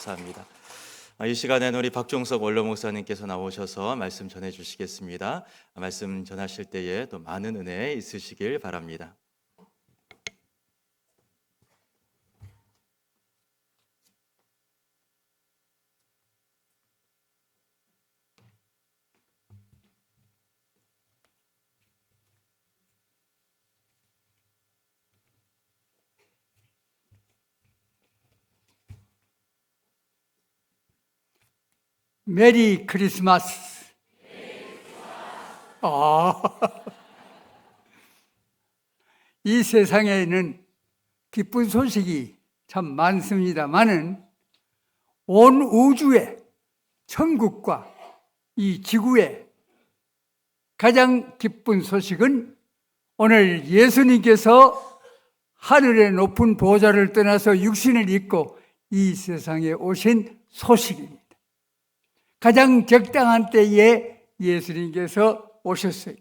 감사합니다. 이 시간에는 우리 박종석 원로 목사님께서 나오셔서 말씀 전해 주시겠습니다. 말씀 전하실 때에 또 많은 은혜 있으시길 바랍니다. 메리 크리스마스. 이 세상에는 기쁜 소식이 참 많습니다만은 온 우주의 천국과 이 지구의 가장 기쁜 소식은 오늘 예수님께서 하늘의 높은 보좌를 떠나서 육신을 입고 이 세상에 오신 소식입니다. 가장 적당한 때에 예수님께서 오셨어요.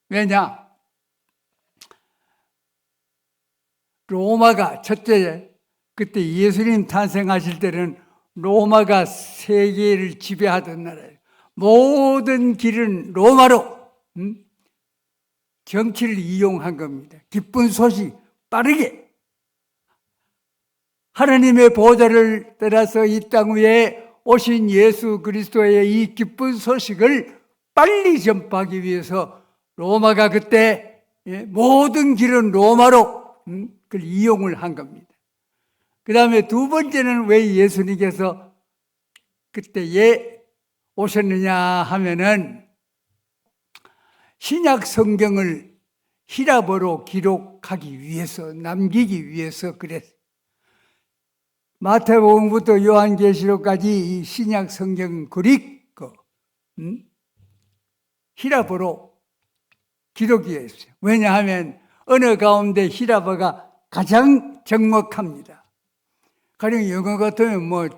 왜냐? 로마가 첫째, 그때 예수님 탄생하실 때는 로마가 세계를 지배하던 나라예요. 모든 길은 로마로 정치를 이용한 겁니다. 기쁜 소식 빠르게 하나님의 보좌를 떠나서 이 땅 위에 오신 예수 그리스도의 이 기쁜 소식을 빨리 전파하기 위해서 로마가 그때 모든 길은 로마로 그걸 이용을 한 겁니다. 그 다음에 두 번째는 왜 예수님께서 그때에 오셨느냐 하면은 신약 성경을 히라보로 기록하기 위해서, 남기기 위해서 그랬어요. 마태복음부터 요한계시록까지 이 신약 성경 그리고 히라보로 기록이 했어요. 왜냐하면 언어 가운데 히라보가 가장 적목합니다. 가령 영어 같으면 뭐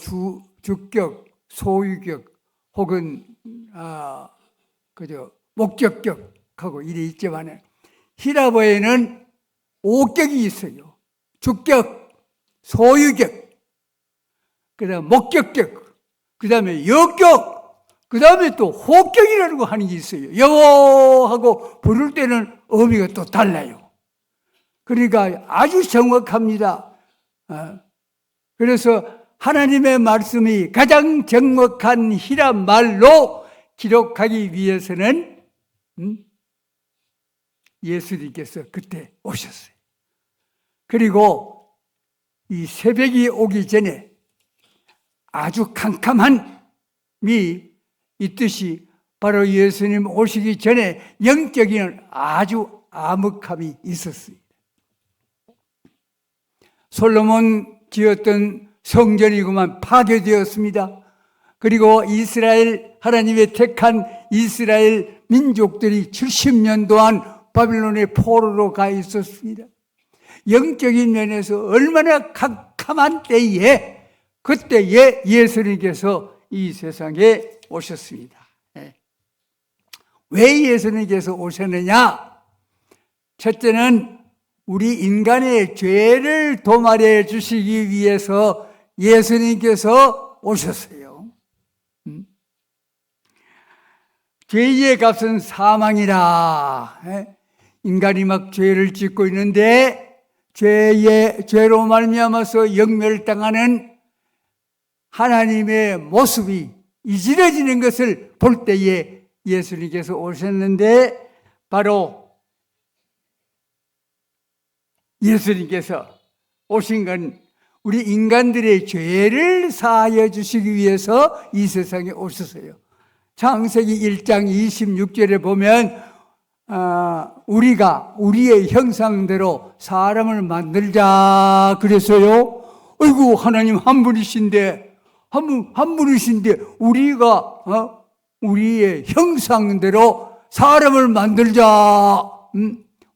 주격, 소유격 혹은 목적격하고 이래 있지만 히라보에는 5격이 있어요. 주격, 소유격, 그 다음에 목격격, 그 다음에 여격, 그 다음에 또 호격이라는 거 하는 게 있어요. 여호하고 부를 때는 의미가 또 달라요. 그러니까 아주 정확합니다. 그래서 하나님의 말씀이 가장 정확한 히라 말로 기록하기 위해서는 예수님께서 그때 오셨어요. 그리고 이 새벽이 오기 전에 아주 캄캄함이 있듯이 바로 예수님 오시기 전에 영적인 아주 암흑함이 있었습니다. 솔로몬 지었던 성전이구만 파괴되었습니다. 그리고 이스라엘, 하나님의 택한 이스라엘 민족들이 70년 동안 바빌론의 포로로 가 있었습니다. 영적인 면에서 얼마나 캄캄한 때에 그때에 예수님께서 이 세상에 오셨습니다. 왜 예수님께서 오셨느냐? 첫째는 우리 인간의 죄를 도말해 주시기 위해서 예수님께서 오셨어요. 죄의 값은 사망이라. 인간이 막 죄를 짓고 있는데 죄로 말미암아서 역멸당하는 하나님의 모습이 이질해지는 것을 볼 때에 예수님께서 오셨는데 바로 예수님께서 오신 건 우리 인간들의 죄를 사하여 주시기 위해서 이 세상에 오셨어요. 창세기 1장 26절에 보면 우리가 우리의 형상대로 사람을 만들자 그랬어요. 어이구 하나님 한 분이신데 우리가 우리의 형상대로 사람을 만들자.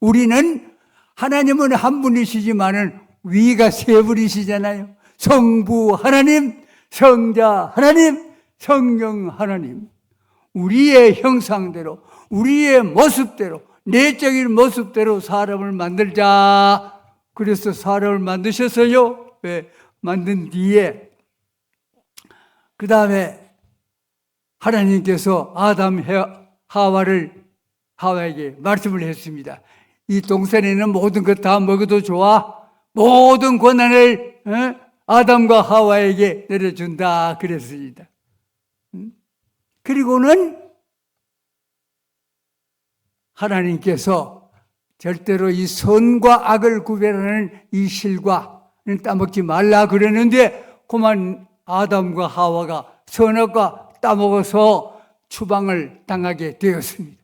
우리는 하나님은 한 분이시지만은 위가 세 분이시잖아요. 성부 하나님, 성자 하나님, 성령 하나님. 우리의 형상대로, 우리의 모습대로, 내적인 모습대로 사람을 만들자. 그래서 사람을 만드셨어요. 왜? 만든 뒤에 그 다음에 하나님께서 아담 하와에게 말씀을 했습니다. 이 동산에는 모든 것 다 먹어도 좋아. 모든 권한을 아담과 하와에게 내려준다 그랬습니다. 그리고는 하나님께서 절대로 이 선과 악을 구별하는 이 실과는 따먹지 말라 그랬는데 그만 아담과 하와가 선악과 따먹어서 추방을 당하게 되었습니다.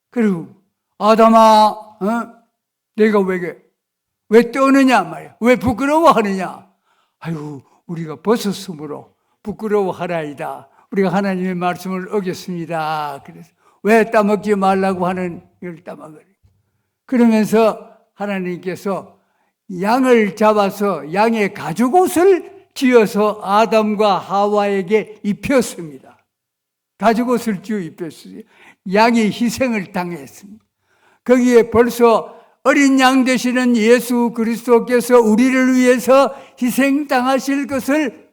그리고 아담아, 내가 왜 떠느냐 말이야. 왜 부끄러워하느냐. 아유, 우리가 벗었으므로 부끄러워하라이다. 우리가 하나님의 말씀을 어겼습니다. 그래서 왜 따먹지 말라고 하는 이걸 따먹으리. 그러면서 하나님께서 양을 잡아서 양의 가죽옷을 지어서 아담과 하와에게 입혔습니다. 가죽옷을 지어 입혔어요. 양이 희생을 당했습니다. 거기에 벌써 어린 양 되시는 예수 그리스도께서 우리를 위해서 희생당하실 것을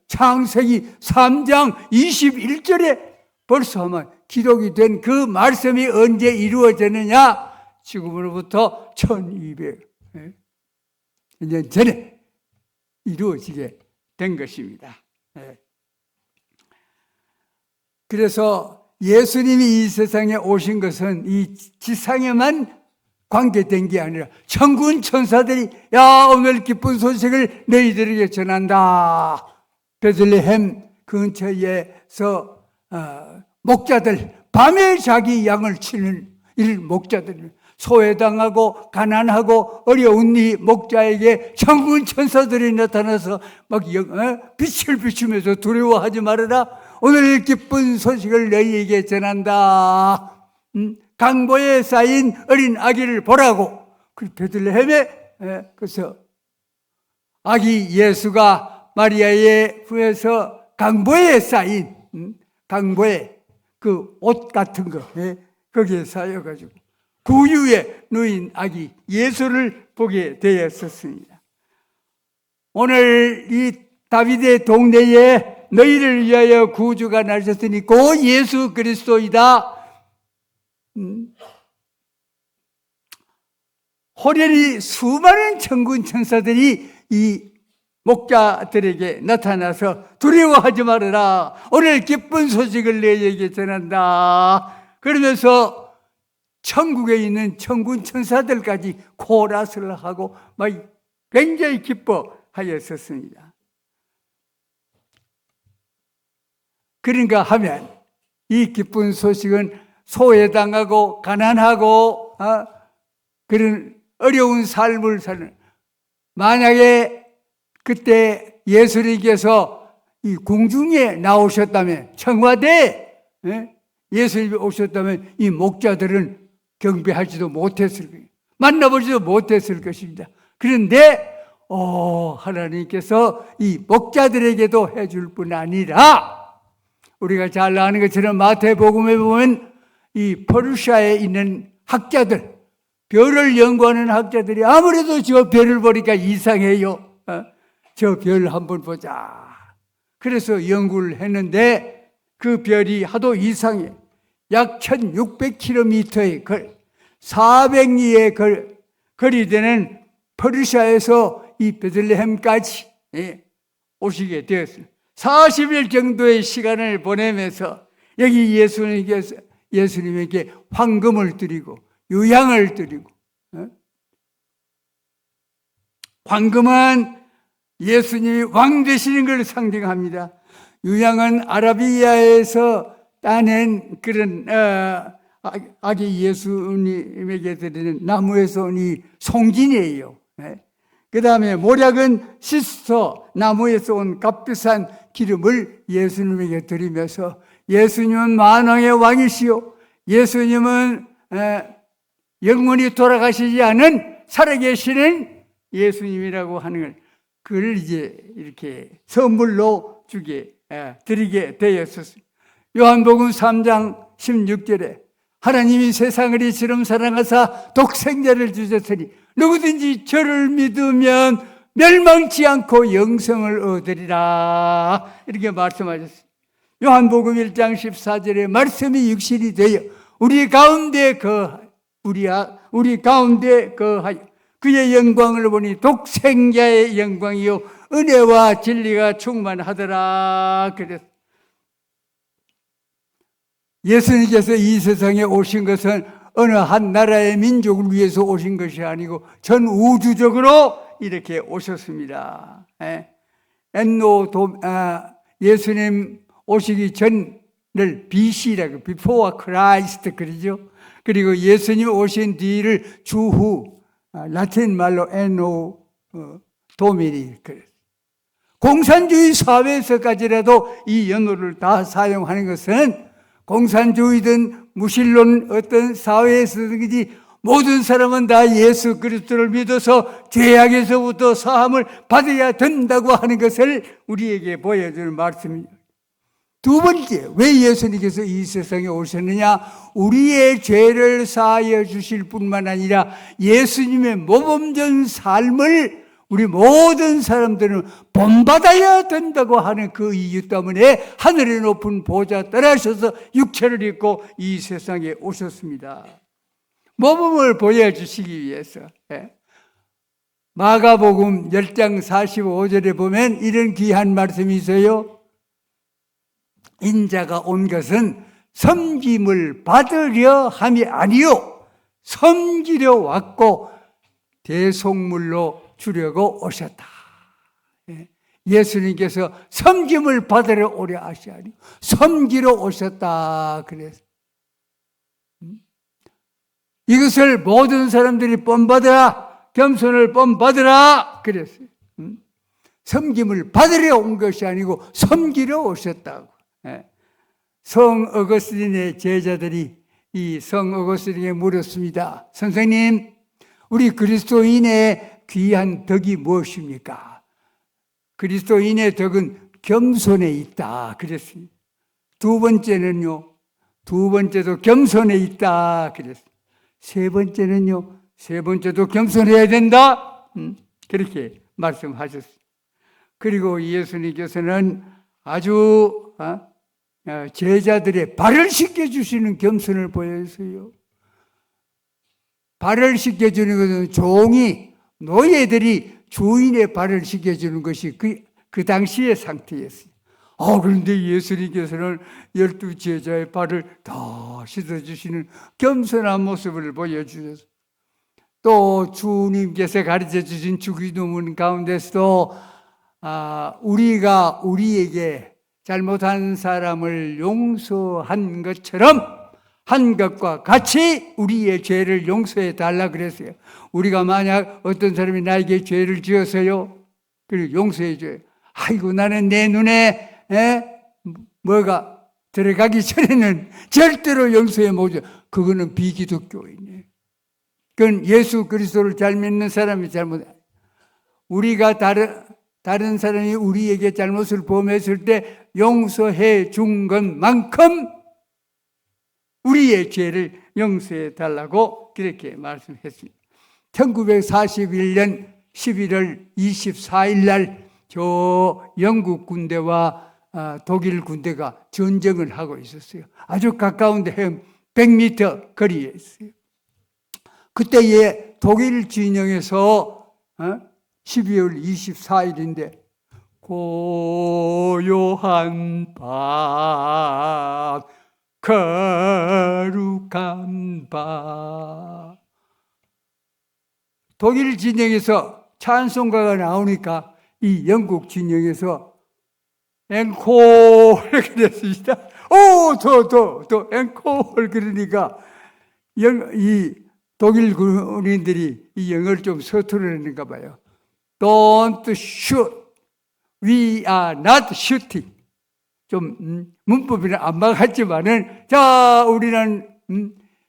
창세기 3장 21절에 벌써 아마 기록이 된 그 말씀이 언제 이루어졌느냐? 지금으로부터 1200년 전에 이루어지게 된 것입니다. 그래서 예수님이 이 세상에 오신 것은 이 지상에만 관계된 게 아니라 천군 천사들이 야 오늘 기쁜 소식을 너희들에게 전한다. 베들레헴 근처에서 목자들 밤에 자기 양을 치는 일 목자들 소외당하고 가난하고 어려운 이 목자에게 천군 천사들이 나타나서 막 빛을 비추면서 두려워하지 말아라. 오늘 기쁜 소식을 너희에게 전한다. 강보에 쌓인 어린 아기를 보라고. 그 베들레헴에 그래서 아기 예수가 마리아의 품에서 강보에 쌓인 강보에 그 옷 같은 거 거기에 쌓여가지고 구유에 누인 아기 예수를 보게 되었었습니다. 오늘 이 다윗의 동네에 너희를 위하여 구주가 나셨으니 그 예수 그리스도이다. 호련히 수많은 천군 천사들이 이 목자들에게 나타나서 두려워하지 말아라. 오늘 기쁜 소식을 너희에게 전한다. 그러면서 천국에 있는 천군 천사들까지 코러스를 하고 막 굉장히 기뻐하였었습니다. 그런가 하면 이 기쁜 소식은 소외당하고 가난하고 그런 어려운 삶을 사는, 만약에 그때 예수님께서 이 궁중에 나오셨다면, 청와대에 예수님이 오셨다면 이 목자들은 경배하지도 못했을 거예요. 만나보지도 못했을 것입니다. 그런데 하나님께서 이 목자들에게도 해줄 뿐 아니라 우리가 잘 아는 것처럼 마태복음에 보면 이 퍼르시아에 있는 학자들, 별을 연구하는 학자들이 아무래도 저 별을 보니까 이상해요. 저 별 한번 보자. 그래서 연구를 했는데 그 별이 하도 이상해. 약 1600km의 400리의 거리 되는 퍼르시아에서 이 베들레헴까지 오시게 되었습니다. 40일 정도의 시간을 보내면서 여기 예수님에게 황금을 드리고 유향을 드리고, 황금은 예수님이 왕 되시는 걸 상징합니다. 유향은 아라비아에서 따낸 그런 아기 예수님에게 드리는 나무에서 온 이 송진이에요. 그 다음에 모략은 시스터 나무에서 온 값비싼 기름을 예수님에게 드리면서 예수님은 만왕의 왕이시요, 예수님은 영원히 돌아가시지 않은 살아계시는 예수님이라고 하는 걸, 그걸 이제 이렇게 선물로 드리게 되었습니다. 요한복음 3장 16절에 하나님이 세상을 이처럼 사랑하사 독생자를 주셨으니 누구든지 저를 믿으면 멸망치 않고 영생을 얻으리라. 이렇게 말씀하셨습니다. 요한복음 1장 14절에 말씀이 육신이 되어 우리 가운데 거하여 그의 영광을 보니 독생자의 영광이요 은혜와 진리가 충만하더라. 그랬습니다. 예수님께서 이 세상에 오신 것은 어느 한 나라의 민족을 위해서 오신 것이 아니고 전 우주적으로 이렇게 오셨습니다. 예수님 오시기 전을 BC라고, Before Christ 그러죠. 그리고 예수님 오신 뒤를 주후, 라틴 말로 Anno Domini. 공산주의 사회에서까지라도 이 연호를 다 사용하는 것은 공산주의든 무신론 어떤 사회에서든지 모든 사람은 다 예수 그리스도를 믿어서 죄악에서부터 사함을 받아야 된다고 하는 것을 우리에게 보여주는 말씀입니다. 두 번째, 왜 예수님께서 이 세상에 오셨느냐? 우리의 죄를 사하여 주실 뿐만 아니라 예수님의 모범전 삶을 우리 모든 사람들은 본받아야 된다고 하는 그 이유 때문에 하늘의 높은 보좌 떠나셔서 육체를 입고 이 세상에 오셨습니다. 모범을 보여주시기 위해서. 마가복음 10장 45절에 보면 이런 귀한 말씀이 있어요. 인자가 온 것은 섬김을 받으려 함이 아니요 섬기려 왔고 대속물로 주려고 오셨다. 예수님께서 섬김을 받으려 오려 하시 아니요 섬기러 오셨다. 그래서 이것을 모든 사람들이 본받으라, 겸손을 본받으라 그랬어요. 섬김을 받으려 온 것이 아니고 섬기러 오셨다고. 성 어거스틴의 제자들이 이 성 어거스틴에게 물었습니다. 선생님, 우리 그리스도인의 귀한 덕이 무엇입니까? 그리스도인의 덕은 겸손에 있다 그랬습니다. 두 번째는요, 두 번째도 겸손에 있다 그랬습니다. 세 번째는요, 세 번째도 겸손해야 된다. 그렇게 말씀하셨습니다. 그리고 예수님께서는 아주 제자들의 발을 씻겨주시는 겸손을 보여주세요. 발을 씻겨주는 것은 종이, 노예들이 주인의 발을 씻겨주는 것이 그 당시의 상태였어요. 그런데 예수님께서는 12 제자의 발을 다 씻어주시는 겸손한 모습을 보여주셨어요. 또 주님께서 가르쳐 주신 주기도문 가운데서도 우리가 우리에게 잘못한 사람을 용서한 것처럼 한 것과 같이 우리의 죄를 용서해 달라 그랬어요. 우리가 만약 어떤 사람이 나에게 죄를 지었어요. 그리고 용서해 줘요. 아이고, 나는 내 눈에 뭐가 들어가기 전에는 절대로 용서해 못 줘. 그거는 비기독교이네. 그건 예수 그리스도를 잘 믿는 사람이 잘못. 우리가 다른 사람이 우리에게 잘못을 범했을 때 용서해 준 것만큼 우리의 죄를 용서해 달라고 그렇게 말씀했습니다. 1941년 11월 24일 날 저 영국 군대와 독일 군대가 전쟁을 하고 있었어요. 아주 가까운데 100m 거리에 있어요. 그때에 독일 진영에서 12월 24일인데 고요한 밤 거룩한 밤, 독일 진영에서 찬송가가 나오니까 이 영국 진영에서 앵콜 이렇게 됐습니다. 더 앵콜 그러니까 이 독일 군인들이 이 영어를 좀 서투르는가 봐요. Don't shoot. We are not shooting. 좀 문법이는 안 맞았지만은 자, 우리는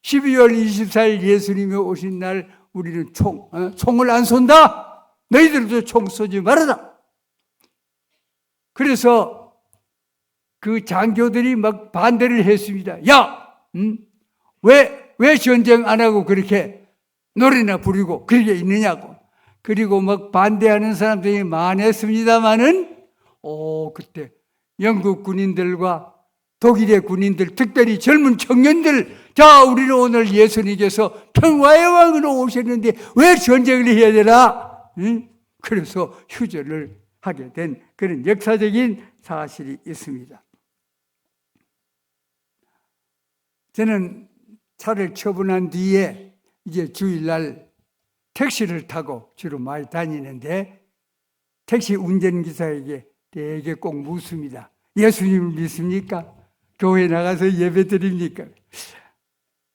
12월 24일 예수님이 오신 날 우리는 총을 안 쏜다. 너희들도 총 쏘지 말아라. 그래서 그 장교들이 막 반대를 했습니다. 야, 왜 전쟁 안 하고 그렇게 노래나 부르고 그렇게 있느냐고. 그리고 막 반대하는 사람들이 많았습니다마는 그때 영국 군인들과 독일의 군인들, 특별히 젊은 청년들, 자, 우리는 오늘 예수님께서 평화의 왕으로 오셨는데 왜 전쟁을 해야 되나? 응? 그래서 휴전을 하게 된 그런 역사적인 사실이 있습니다. 저는 차를 처분한 뒤에 이제 주일날 택시를 타고 주로 많이 다니는데 택시 운전기사에게 되게 꼭 묻습니다. 예수님을 믿습니까? 교회 나가서 예배 드립니까?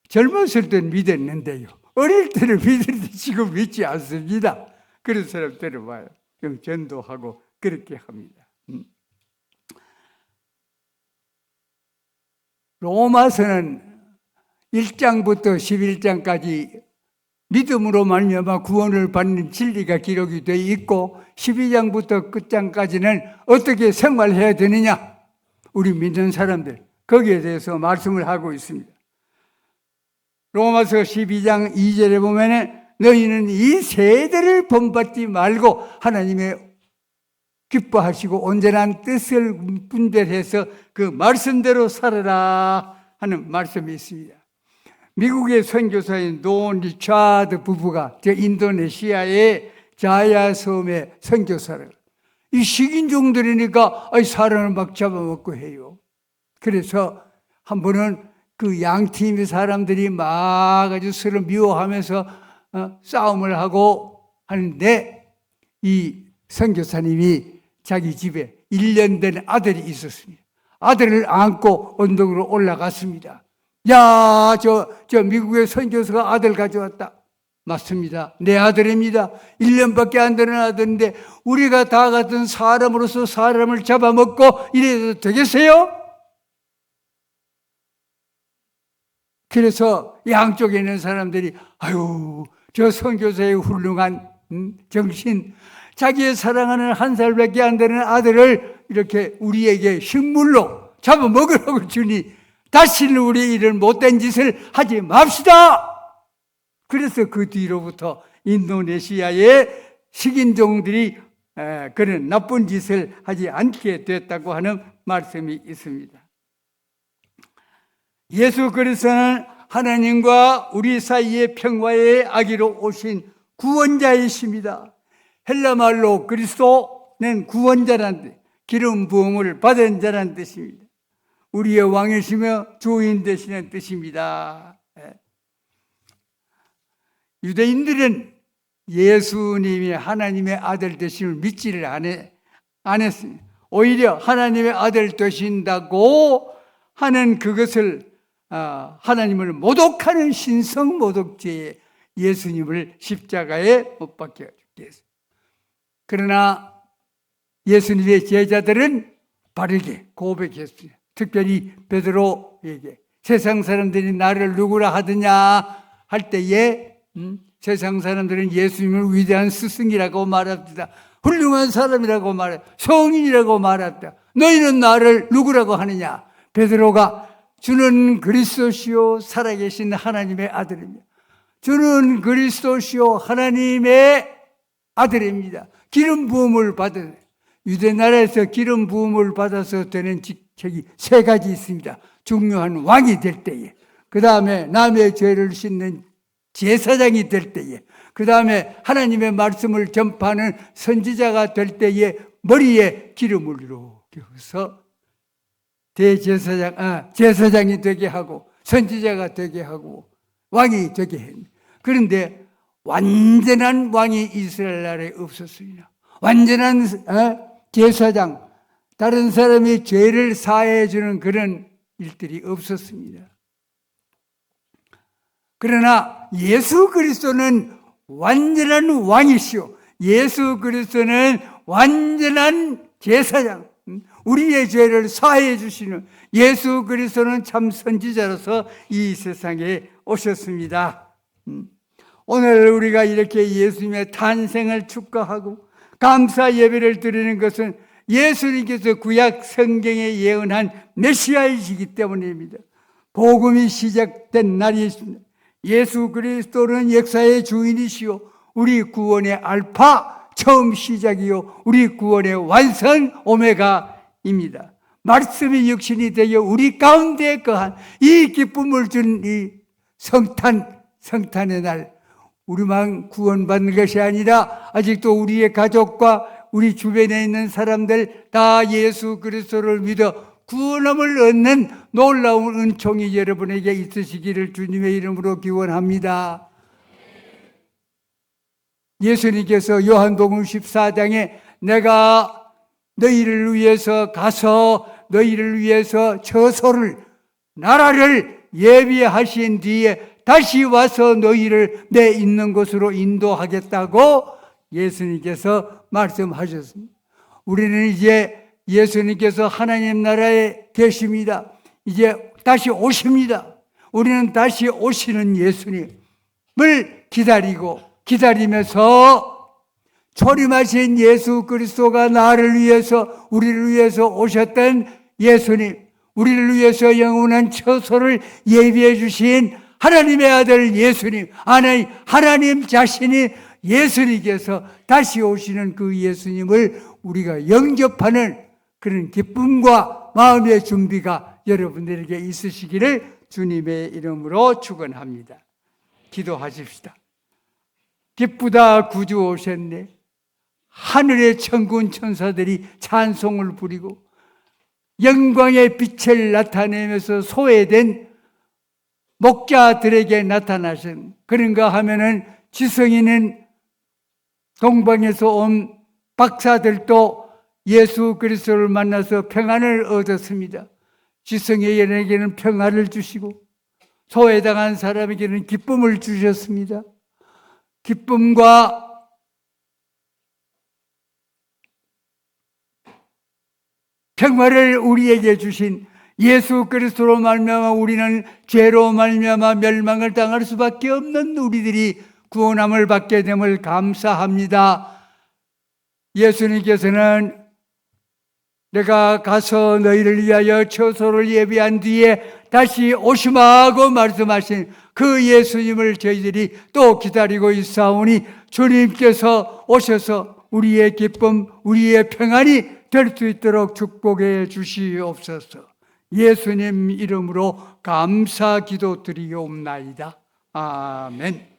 젊었을 때는 믿었는데요. 어릴 때는 믿었는데 지금 믿지 않습니다. 그런 사람들은 와요. 좀 전도하고 그렇게 합니다. 로마서는 1장부터 11장까지 믿음으로 말미암아 구원을 받는 진리가 기록이 되어 있고 12장부터 끝장까지는 어떻게 생활해야 되느냐, 우리 믿는 사람들 거기에 대해서 말씀을 하고 있습니다. 로마서 12장 2절에 보면 너희는 이 세대를 본받지 말고 하나님의 기뻐하시고 온전한 뜻을 분별해서 그 말씀대로 살아라 하는 말씀이 있습니다. 미국의 선교사인 논 리차드 부부가 저 인도네시아의 자야 섬의 선교사를, 이 식인종들이니까 사람을 막 잡아먹고 해요. 그래서 한 번은 그 양팀의 사람들이 막 아주 서로 미워하면서 싸움을 하고 하는데 이 선교사님이 자기 집에 1년 된 아들이 있었습니다. 아들을 안고 언덕으로 올라갔습니다. 야, 저 미국의 선교사가 아들 가져왔다. 맞습니다. 내 아들입니다. 1년밖에 안 되는 아들인데 우리가 다 같은 사람으로서 사람을 잡아먹고 이래도 되겠어요? 그래서 양쪽에 있는 사람들이 아유, 저 선교사의 훌륭한 정신, 자기의 사랑하는 1살밖에 안 되는 아들을 이렇게 우리에게 식물로 잡아먹으라고 주니 다시는 우리 이런 못된 짓을 하지 맙시다. 그래서 그 뒤로부터 인도네시아의 식인종들이 그런 나쁜 짓을 하지 않게 됐다고 하는 말씀이 있습니다. 예수 그리스도는 하나님과 우리 사이의 평화의 아기로 오신 구원자이십니다. 헬라말로 그리스도는 구원자란 뜻, 기름 부음을 받은 자란 뜻입니다. 우리의 왕이시며 주인 되시는 뜻입니다. 유대인들은 예수님이 하나님의 아들 되심을 믿지를 안 했습니다. 오히려 하나님의 아들 되신다고 하는 그것을 하나님을 모독하는 신성 모독죄에 예수님을 십자가에 못 박혀 죽게 했습니다. 그러나 예수님의 제자들은 바르게 고백했습니다. 특별히 베드로에게 세상 사람들이 나를 누구라 하느냐 할 때에 세상 사람들은 예수님을 위대한 스승이라고 말합니다. 훌륭한 사람이라고 말해, 성인이라고 말합니다. 너희는 나를 누구라고 하느냐? 베드로가 주는 그리스도시요 살아계신 하나님의 아들입니다. 주는 그리스도시요 하나님의 아들입니다. 기름 부음을 받은, 유대 나라에서 기름 부음을 받아서 되는 직책이 3가지 있습니다. 중요한 왕이 될 때에, 그 다음에 남의 죄를 씻는 제사장이 될 때에, 그 다음에 하나님의 말씀을 전파하는 선지자가 될 때에 머리에 기름을 이렇게 해서 제사장이 되게 하고 선지자가 되게 하고 왕이 되게 했습니다. 그런데 완전한 왕이 이스라엘 나라에 없었습니다. 완전한 제사장, 다른 사람의 죄를 사해해 주는 그런 일들이 없었습니다. 그러나 예수 그리스도는 완전한 왕이시오. 예수 그리스도는 완전한 제사장, 우리의 죄를 사해해 주시는 예수 그리스도는 참 선지자로서 이 세상에 오셨습니다. 오늘 우리가 이렇게 예수님의 탄생을 축하하고 감사 예배를 드리는 것은 예수님께서 구약 성경에 예언한 메시아이시기 때문입니다. 복음이 시작된 날이 있습니다. 예수 그리스도는 역사의 주인이시오. 우리 구원의 알파, 처음 시작이요 우리 구원의 완성 오메가입니다. 말씀이 육신이 되어 우리 가운데 거한 이 기쁨을 준 이 성탄의 날, 우리만 구원받는 것이 아니라 아직도 우리의 가족과 우리 주변에 있는 사람들 다 예수 그리스도를 믿어 구원함을 얻는 놀라운 은총이 여러분에게 있으시기를 주님의 이름으로 기원합니다. 예수님께서 요한복음 14장에 내가 너희를 위해서 가서 너희를 위해서 처소를 나라를 예비하신 뒤에 다시 와서 너희를 내 있는 곳으로 인도하겠다고 예수님께서 말씀하셨습니다. 우리는 이제 예수님께서 하나님 나라에 계십니다. 이제 다시 오십니다. 우리는 다시 오시는 예수님을 기다리면서 초림하신 예수 그리스도가 나를 위해서 우리를 위해서 오셨던 예수님, 우리를 위해서 영원한 처소를 예비해 주신 하나님의 아들 예수님, 하나님 자신이 예수님께서 다시 오시는 그 예수님을 우리가 영접하는 그런 기쁨과 마음의 준비가 여러분들에게 있으시기를 주님의 이름으로 축원합니다. 기도하십시다. 기쁘다 구주 오셨네. 하늘의 천군 천사들이 찬송을 부리고 영광의 빛을 나타내면서 소외된 목자들에게 나타나신, 그런가 하면은 지성인은 동방에서 온 박사들도 예수 그리스도를 만나서 평안을 얻었습니다. 지성인에게는 평안을 주시고 소외당한 사람에게는 기쁨을 주셨습니다. 기쁨과 평화를 우리에게 주신 예수 그리스도로 말미암아 우리는 죄로 말미암아 멸망을 당할 수밖에 없는 우리들이 구원함을 받게 됨을 감사합니다. 예수님께서는 내가 가서 너희를 위하여 처소를 예비한 뒤에 다시 오시마고 말씀하신 그 예수님을 저희들이 또 기다리고 있사오니 주님께서 오셔서 우리의 기쁨, 우리의 평안이 될 수 있도록 축복해 주시옵소서. 예수님 이름으로 감사 기도 드리옵나이다. 아멘.